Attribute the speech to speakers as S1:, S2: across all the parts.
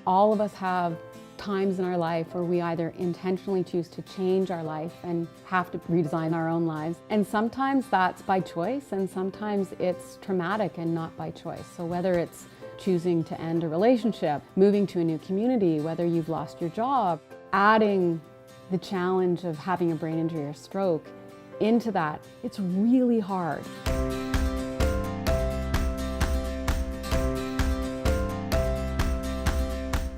S1: All of us have times in our life where we either intentionally choose to change our life and have to redesign our own lives. And sometimes that's by choice, and sometimes it's traumatic and not by choice. So whether it's choosing to end a relationship, moving to a new community, whether you've lost your job, adding the challenge of having a brain injury or stroke into that, it's really hard.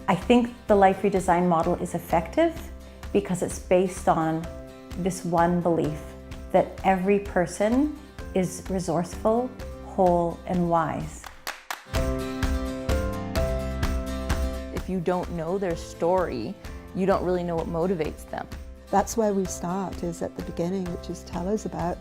S2: I think the Life Redesign model is effective because it's based on this one belief that every person is resourceful, whole, and wise.
S3: If you don't know their story, you don't really know what motivates them.
S4: That's where we start, is at the beginning, which is tell us about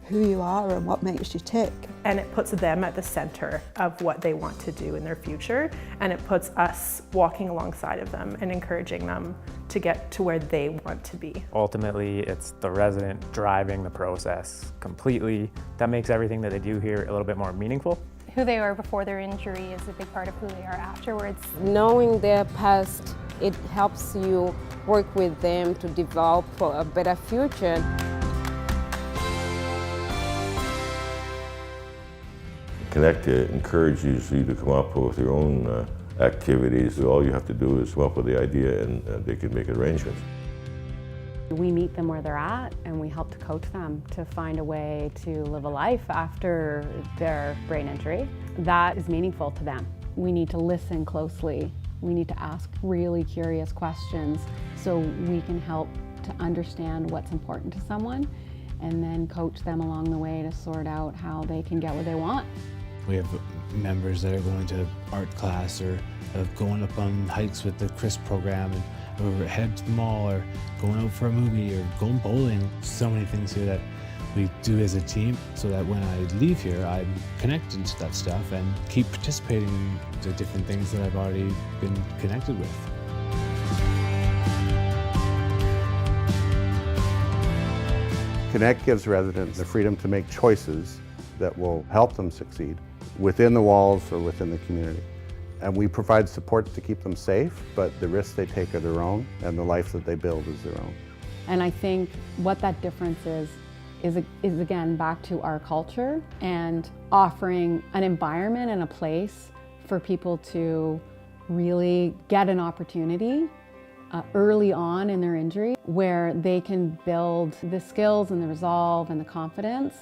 S4: who you are and what makes you tick.
S5: And it puts them at the center of what they want to do in their future, and it puts us walking alongside of them and encouraging them to get to where they want to be.
S6: Ultimately, it's the resident driving the process completely. That makes everything that they do here a little bit more meaningful.
S7: Who they are before their injury is a big part of who they are afterwards.
S8: Knowing their past, it helps you work with them to develop for a better future.
S9: Connect encourages you to come up with your own activities. All you have to do is come up with the idea and they can make arrangements.
S1: We meet them where they're at and we help to coach them to find a way to live a life after their brain injury that is meaningful to them. We need to listen closely. We need to ask really curious questions so we can help to understand what's important to someone and then coach them along the way to sort out how they can get what they want.
S10: We have members that are going to art class or going up on hikes with the CRIS program, and or head to the mall or going out for a movie or going bowling. So many things here that we do as a team so that when I leave here, I'm connected to that stuff and keep participating in the different things that I've already been connected with.
S11: Connect gives residents the freedom to make choices that will help them succeed within the walls or within the community. And we provide supports to keep them safe, but the risks they take are their own and the life that they build is their own.
S1: And I think what that difference is again back to our culture and offering an environment and a place for people to really get an opportunity early on in their injury where they can build the skills and the resolve and the confidence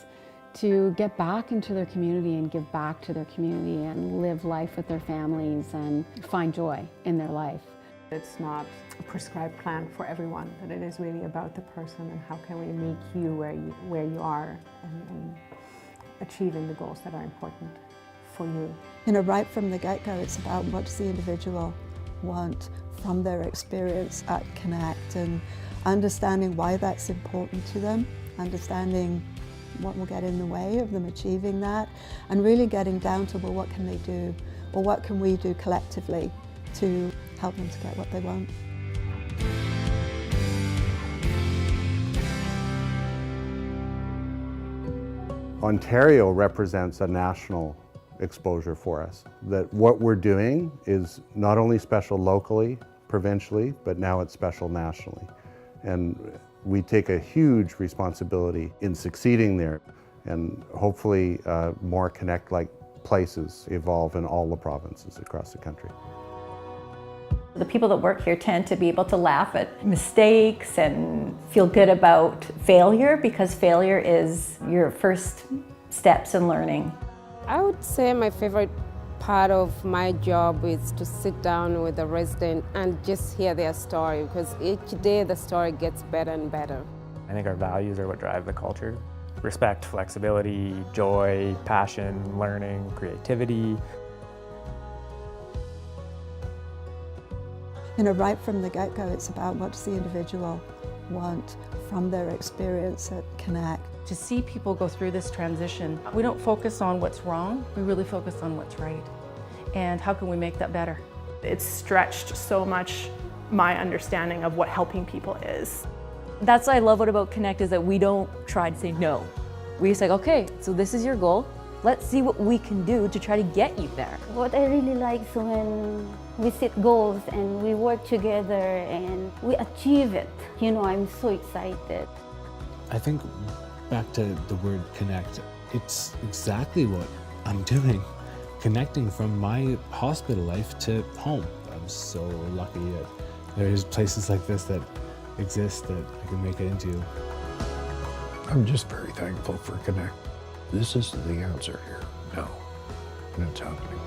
S1: to get back into their community and give back to their community and live life with their families and find joy in their life.
S12: It's not a prescribed plan for everyone, but it is really about the person and how can we meet you where you are and achieving the goals that are important for you.
S4: You know, right from the get-go, it's about what does the individual want from their experience at Connect and understanding why that's important to them, understanding what will get in the way of them achieving that, and really getting down to, well, what can they do, or what can we do collectively to help them to get what they want.
S11: Ontario represents a national exposure for us. That what we're doing is not only special locally, provincially, but now it's special nationally. And we take a huge responsibility in succeeding there, and hopefully more Connect-like places evolve in all the provinces across the country.
S2: The people that work here tend to be able to laugh at mistakes and feel good about failure because failure is your first steps in learning.
S8: I would say my favorite part of my job is to sit down with a resident and just hear their story, because each day the story gets better and better.
S6: I think our values are what drive the culture. Respect, flexibility, joy, passion, learning, creativity.
S4: You know, right from the get-go, it's about what does the individual want from their experience at Connect.
S3: To see people go through this transition, we don't focus on what's wrong, we really focus on what's right. And how can we make that better?
S5: It's stretched so much my understanding of what helping people is.
S3: That's what I love about Connect, is that we don't try to say no. We say, okay, so this is your goal,
S13: Let's see what we can do to try to get you there.
S14: What I really like is when we set goals and we work together and we achieve it. You know, I'm so excited.
S10: I think back to the word connect, it's exactly what I'm doing. Connecting from my hospital life to home. I'm so lucky that there's places like this that exist that I can make it into.
S15: I'm just very thankful for Connect. This is the answer here now, and it's happening.